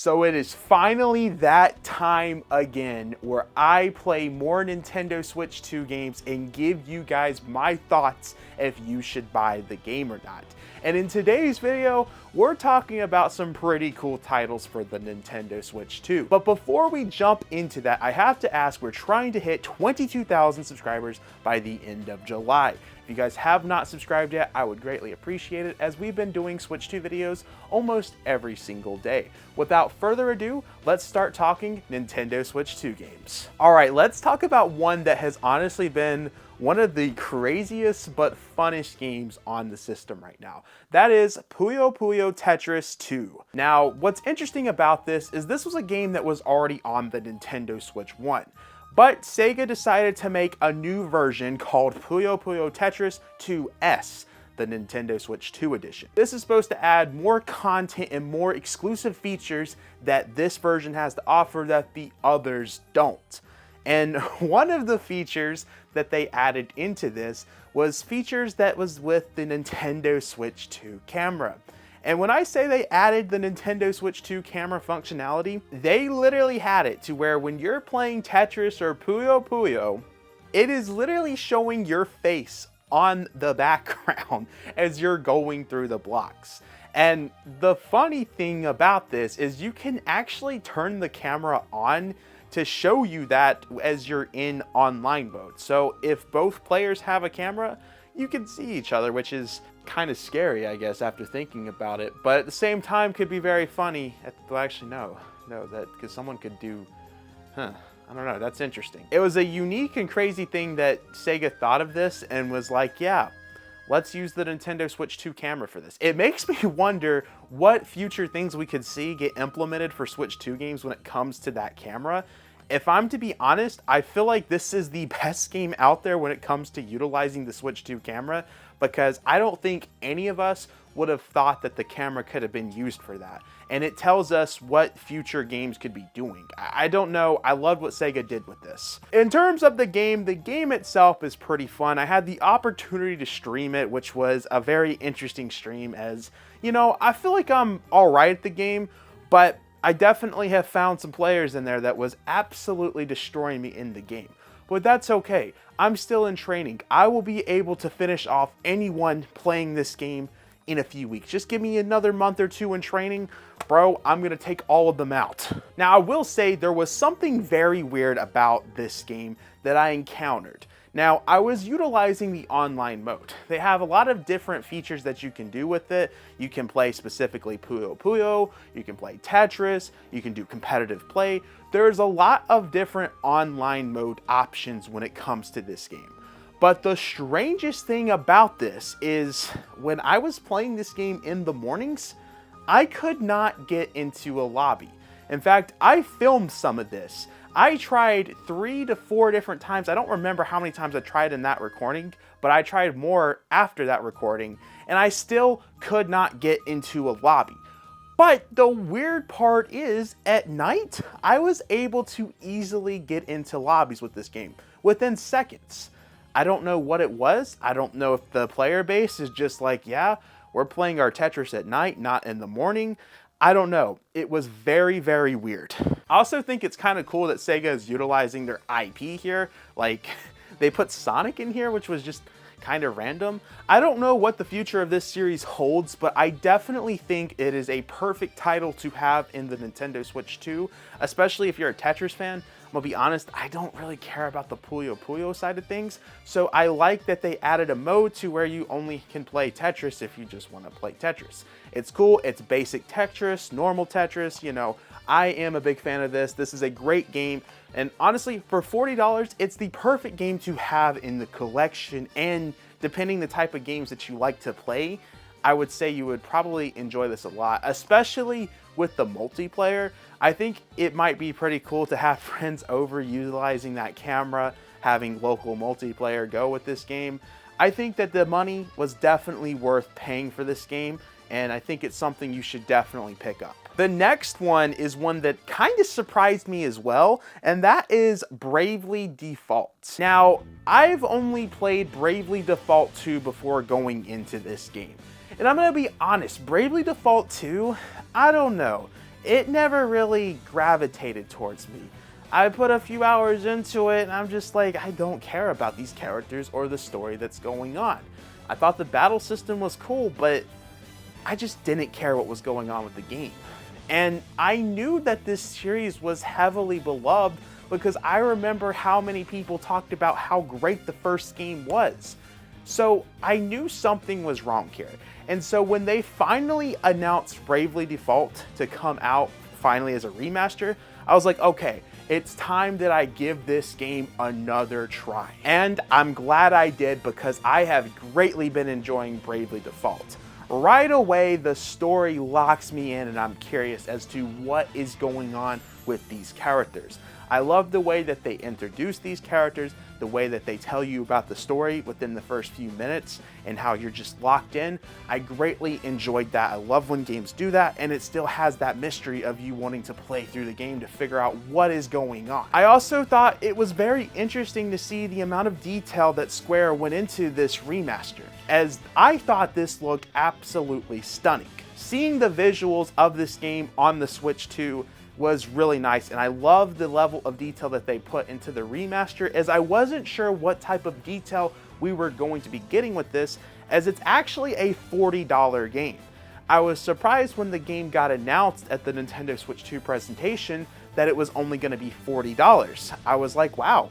So it is finally that time again where I play more Nintendo Switch 2 games and give you guys my thoughts if you should buy the game or not. And in today's video, we're talking about some pretty cool titles for the Nintendo Switch 2. But before we jump into that, I have to ask, we're trying to hit 22,000 subscribers by the end of July. If you guys have not subscribed yet, I would greatly appreciate it, as we've been doing Switch 2 videos almost every single day. Without further ado, let's start talking Nintendo Switch 2 games. All right, let's talk about one that has honestly been one of the craziest but funnest games on the system right now. That is Puyo Puyo Tetris 2. Now, what's interesting about this is this was a game that was already on the Nintendo Switch 1. But Sega decided to make a new version called Puyo Puyo Tetris 2S, the Nintendo Switch 2 edition. This is supposed to add more content and more exclusive features that this version has to offer that the others don't. And one of the features that they added into this was features that was with the Nintendo Switch 2 camera. And when I say they added the Nintendo Switch 2 camera functionality, they literally had it to where when you're playing Tetris or Puyo Puyo, it is literally showing your face on the background as you're going through the blocks. And the funny thing about this is you can actually turn the camera on to show you that as you're in online mode. So if both players have a camera, you can see each other, which is kind of scary, I guess, after thinking about it. But at the same time, could be very funny. Well, actually, no, that because someone could do, I don't know. That's interesting. It was a unique and crazy thing that Sega thought of this and was like, yeah, let's use the Nintendo Switch 2 camera for this. It makes me wonder what future things we could see get implemented for Switch 2 games when it comes to that camera. If I'm to be honest, I feel like this is the best game out there when it comes to utilizing the Switch 2 camera, because I don't think any of us would have thought that the camera could have been used for that. And it tells us what future games could be doing. I don't know. I love what Sega did with this. In terms of the game itself is pretty fun. I had the opportunity to stream it, which was a very interesting stream, as, you know, I feel like I'm all right at the game, but I definitely have found some players in there that was absolutely destroying me in the game. But that's okay. I'm still in training. I will be able to finish off anyone playing this game in a few weeks. Just give me another month or two in training, bro, I'm going to take all of them out. Now, I will say there was something very weird about this game that I encountered. Now, I was utilizing the online mode. They have a lot of different features that you can do with it. You can play specifically Puyo Puyo, you can play Tetris, you can do competitive play. There's a lot of different online mode options when it comes to this game. But the strangest thing about this is when I was playing this game in the mornings, I could not get into a lobby. In fact, I filmed some of this. I tried 3 to 4 different times. I don't remember how many times I tried in that recording, but I tried more after that recording, and I still could not get into a lobby. But the weird part is, at night, I was able to easily get into lobbies with this game within seconds. I don't know what it was. I don't know if the player base is just like, yeah, we're playing our Tetris at night, not in the morning. I don't know. It was very, very weird. I also think it's kind of cool that Sega is utilizing their IP here. Like, they put Sonic in here, which was just kind of random. I don't know what the future of this series holds, but I definitely think it is a perfect title to have in the Nintendo Switch 2, especially if you're a Tetris fan. I'm gonna be honest, I don't really care about the Puyo Puyo side of things, so I like that they added a mode to where you only can play Tetris if you just want to play Tetris. It's cool, it's basic Tetris, normal Tetris, you know, I am a big fan of this. This is a great game, and honestly, for $40, it's the perfect game to have in the collection, and depending the type of games that you like to play, I would say you would probably enjoy this a lot, especially with the multiplayer. I think it might be pretty cool to have friends over utilizing that camera, having local multiplayer go with this game. I think that the money was definitely worth paying for this game, and I think it's something you should definitely pick up. The next one is one that kind of surprised me as well, and that is Bravely Default. Now, I've only played Bravely Default 2 before going into this game. And I'm gonna be honest, Bravely Default 2, I don't know. it never really gravitated towards me. I put a few hours into it and I'm just like, I don't care about these characters or the story that's going on. I thought the battle system was cool, but I just didn't care what was going on with the game. And I knew that this series was heavily beloved because I remember how many people talked about how great the first game was. So I knew something was wrong here. And so when they finally announced Bravely Default to come out finally as a remaster, I was like, okay, it's time that I give this game another try. And I'm glad I did because I have greatly been enjoying Bravely Default. Right away, the story locks me in and I'm curious as to what is going on with these characters. I love the way that they introduce these characters, the way that they tell you about the story within the first few minutes and how you're just locked in. I greatly enjoyed that. I love when games do that, and it still has that mystery of you wanting to play through the game to figure out what is going on. I also thought it was very interesting to see the amount of detail that Square went into this remaster, as I thought this looked absolutely stunning. Seeing the visuals of this game on the Switch 2 was really nice, and I love the level of detail that they put into the remaster, as I wasn't sure what type of detail we were going to be getting with this, as it's actually a $40 game. I was surprised when the game got announced at the Nintendo Switch 2 presentation that it was only going to be $40. I was like, wow,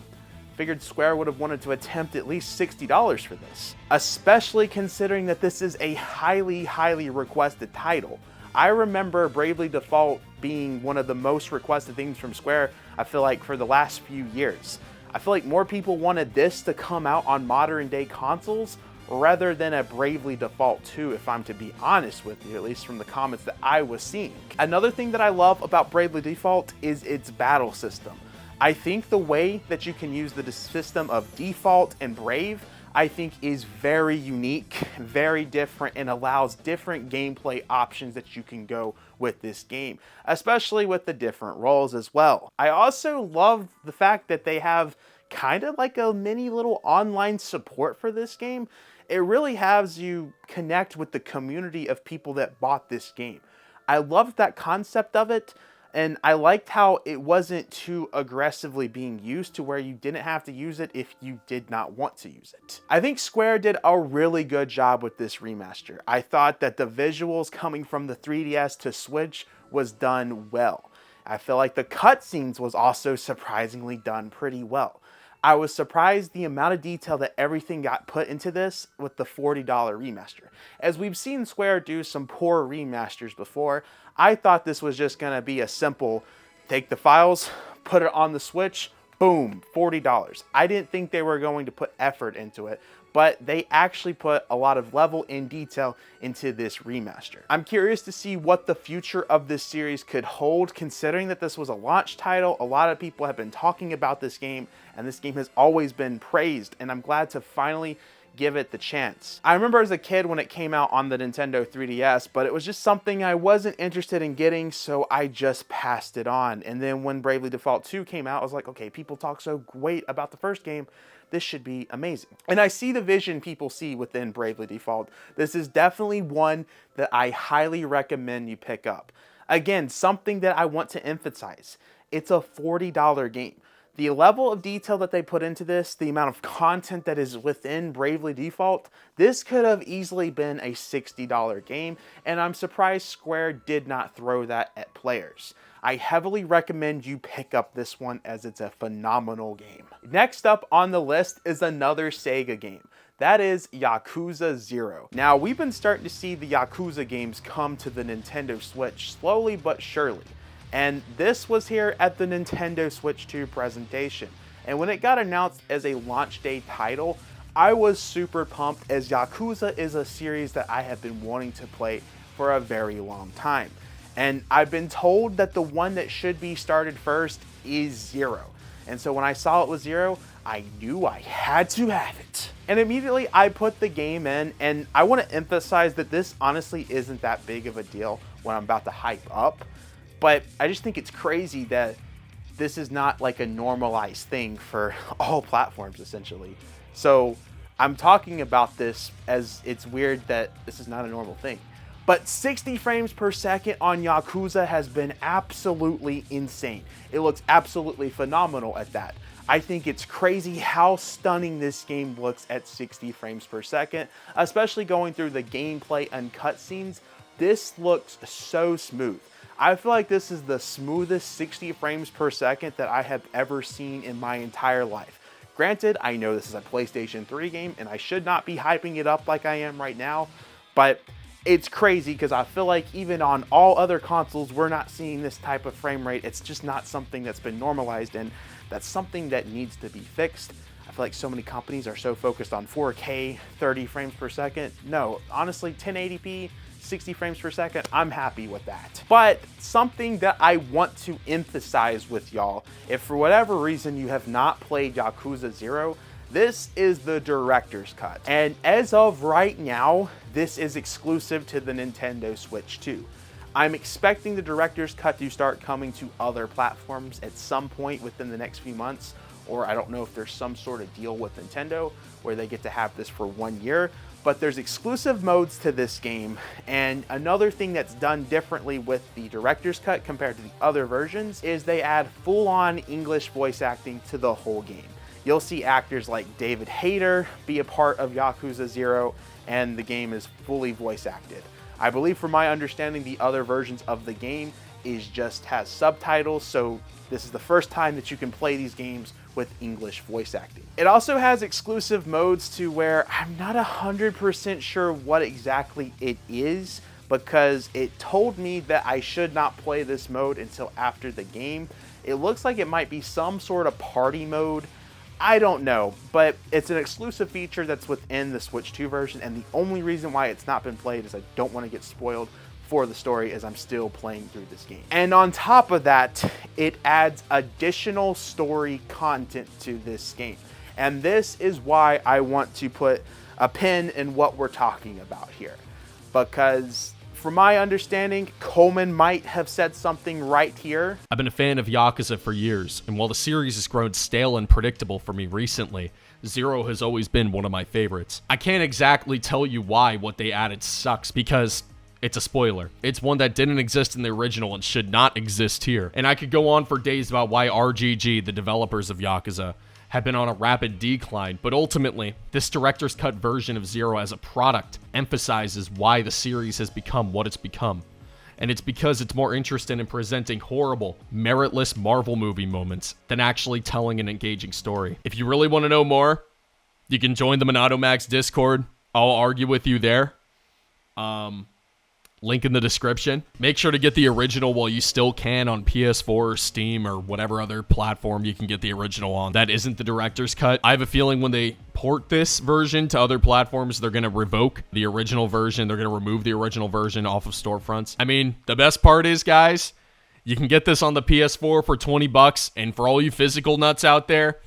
figured Square would have wanted to attempt at least $60 for this, especially considering that this is a highly requested title. I remember Bravely Default being one of the most requested things from Square, I feel like, for the last few years. I feel like more people wanted this to come out on modern day consoles rather than a Bravely Default 2, if I'm to be honest with you, at least from the comments that I was seeing. Another thing that I love about Bravely Default is its battle system. I think the way that you can use the system of Default and Brave, I think, is very unique, very different, and allows different gameplay options that you can go with this game, especially with the different roles as well. I also love the fact that they have kind of like a mini little online support for this game. It really has you connect with the community of people that bought this game. I loved that concept of it. And I liked how it wasn't too aggressively being used to where you didn't have to use it if you did not want to use it. I think Square did a really good job with this remaster. I thought that the visuals coming from the 3DS to Switch was done well. I feel like the cutscenes was also surprisingly done pretty well. I was surprised the amount of detail that everything got put into this with the $40 remaster. As we've seen Square do some poor remasters before, I thought this was just going to be a simple, take the files, put it on the Switch, boom, $40. I didn't think they were going to put effort into it, but they actually put a lot of level and detail into this remaster. I'm curious to see what the future of this series could hold, considering that this was a launch title. A lot of people have been talking about this game, and this game has always been praised, and I'm glad to finally give it the chance. I remember as a kid when it came out on the Nintendo 3DS, but it was just something I wasn't interested in getting, so I just passed it on. And then when Bravely Default 2 came out, I was like, okay, people talk so great about the first game, this should be amazing. And I see the vision people see within Bravely Default. This is definitely one that I highly recommend you pick up. Again, something that I want to emphasize, it's a $40 game. The level of detail that they put into this, the amount of content that is within Bravely Default, this could have easily been a $60 game, and I'm surprised Square did not throw that at players. I heavily recommend you pick up this one as it's a phenomenal game. Next up on the list is another Sega game. That is Yakuza Zero. Now, we've been starting to see the Yakuza games come to the Nintendo Switch slowly but surely. And this was here at the Nintendo Switch 2 presentation. And when it got announced as a launch day title, I was super pumped, as Yakuza is a series that I have been wanting to play for a very long time. And I've been told that the one that should be started first is Zero. And so when I saw it was Zero, I knew I had to have it. And immediately I put the game in, and I want to emphasize that this honestly isn't that big of a deal when I'm about to hype up. But I just think it's crazy that this is not like a normalized thing for all platforms, essentially. So I'm talking about this as it's weird that this is not a normal thing. But 60 frames per second on Yakuza has been absolutely insane. It looks absolutely phenomenal at that. I think it's crazy how stunning this game looks at 60 frames per second, especially going through the gameplay and cutscenes. This looks so smooth. I feel like this is the smoothest 60 frames per second that I have ever seen in my entire life. Granted, I know this is a PlayStation 3 game and I should not be hyping it up like I am right now, but it's crazy because I feel like even on all other consoles, we're not seeing this type of frame rate. It's just not something that's been normalized, and that's something that needs to be fixed. I feel like so many companies are so focused on 4K, 30 frames per second. No, honestly, 1080p, 60 frames per second, I'm happy with that. But something that I want to emphasize with y'all, if for whatever reason you have not played Yakuza Zero, this is the director's cut. And as of right now, this is exclusive to the Nintendo Switch 2. I'm expecting the director's cut to start coming to other platforms at some point within the next few months, or I don't know if there's some sort of deal with Nintendo where they get to have this for 1 year, but there's exclusive modes to this game. And another thing that's done differently with the director's cut compared to the other versions is they add full-on English voice acting to the whole game. You'll see actors like David Hayter be a part of Yakuza Zero, and the game is fully voice acted. I believe from my understanding, the other versions of the game has subtitles, so this is the first time that you can play these games with English voice acting. It also has exclusive modes to where I'm not 100% sure what exactly it is, because it told me that I should not play this mode until after the game. It looks like it might be some sort of party mode. I don't know, but it's an exclusive feature that's within the Switch 2 version, and the only reason why it's not been played is I don't want to get spoiled for the story as I'm still playing through this game. And on top of that, it adds additional story content to this game. And this is why I want to put a pin in what we're talking about here. Because from my understanding, Coleman might have said something right here. I've been a fan of Yakuza for years, and while the series has grown stale and predictable for me recently, Zero has always been one of my favorites. I can't exactly tell you why what they added sucks, because it's a spoiler. It's one that didn't exist in the original and should not exist here. And I could go on for days about why RGG, the developers of Yakuza, have been on a rapid decline, but ultimately, this director's cut version of Zero as a product emphasizes why the series has become what it's become. And it's because it's more interested in presenting horrible, meritless Marvel movie moments than actually telling an engaging story. If you really want to know more, you can join the MonadoMax Discord. I'll argue with you there. Link in the description. Make sure to get the original while you still can on PS4 or Steam or whatever other platform you can get the original on. That isn't the director's cut. I have a feeling when they port this version to other platforms, they're going to revoke the original version. They're going to remove the original version off of storefronts. I mean, the best part is, guys, you can get this on the PS4 for 20 bucks, and for all you physical nuts out there,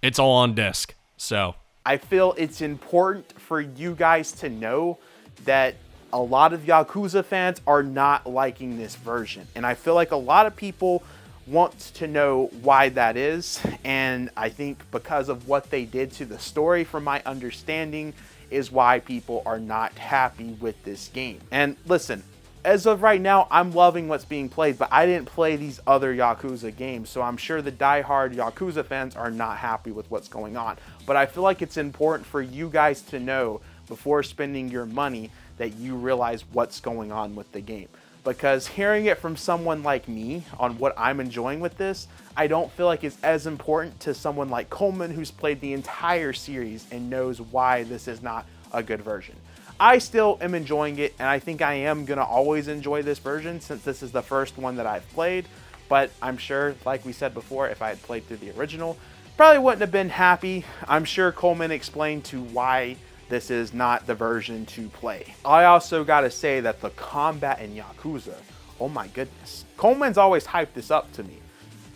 it's all on disc. So I feel it's important for you guys to know that a lot of Yakuza fans are not liking this version. And I feel like a lot of people want to know why that is. And I think because of what they did to the story, from my understanding, is why people are not happy with this game. And listen, as of right now, I'm loving what's being played, but I didn't play these other Yakuza games, so I'm sure the diehard Yakuza fans are not happy with what's going on. But I feel like it's important for you guys to know before spending your money that you realize what's going on with the game. Because hearing it from someone like me on what I'm enjoying with this, I don't feel like it's as important to someone like Coleman, who's played the entire series and knows why this is not a good version. I still am enjoying it, and I think I am gonna always enjoy this version since this is the first one that I've played. But I'm sure, like we said before, if I had played through the original, probably wouldn't have been happy. I'm sure Coleman explained to why this is not the version to play. I also gotta say that the combat in Yakuza, oh my goodness. Coleman's always hyped this up to me,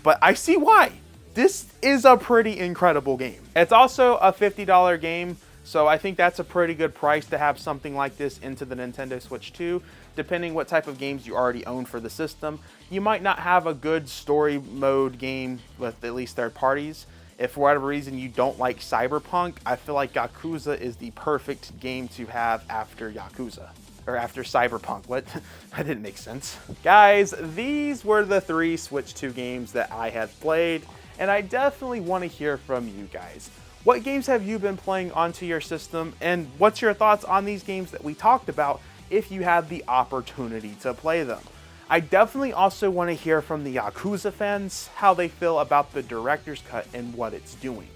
but I see why. This is a pretty incredible game. It's also a $50 game, so I think that's a pretty good price to have something like this into the Nintendo Switch 2. Depending what type of games you already own for the system, you might not have a good story mode game with at least third parties. If for whatever reason you don't like Cyberpunk, I feel like Yakuza is the perfect game to have after Yakuza. Or after Cyberpunk. What? That didn't make sense. Guys, these were the 3 Switch 2 games that I have played, and I definitely want to hear from you guys. What games have you been playing onto your system, and what's your thoughts on these games that we talked about if you had the opportunity to play them? I definitely also want to hear from the Yakuza fans, how they feel about the director's cut and what it's doing.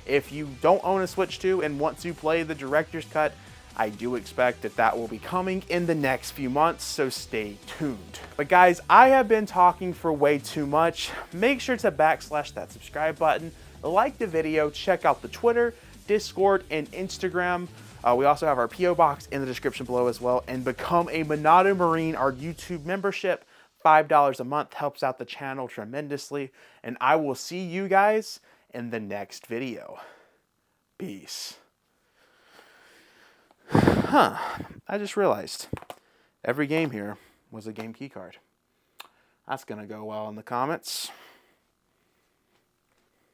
If you don't own a Switch 2 and want to play the director's cut, I do expect that that will be coming in the next few months, so stay tuned. But guys, I have been talking for way too much. Make sure to backslash that subscribe button, like the video, check out the Twitter, Discord, and Instagram. We also have our P.O. box in the description below as well, and become a Monado Marine, our YouTube membership. $5 a month helps out the channel tremendously, and I will see you guys in the next video. Peace. I just realized every game here was a game key card. That's gonna go well in the comments.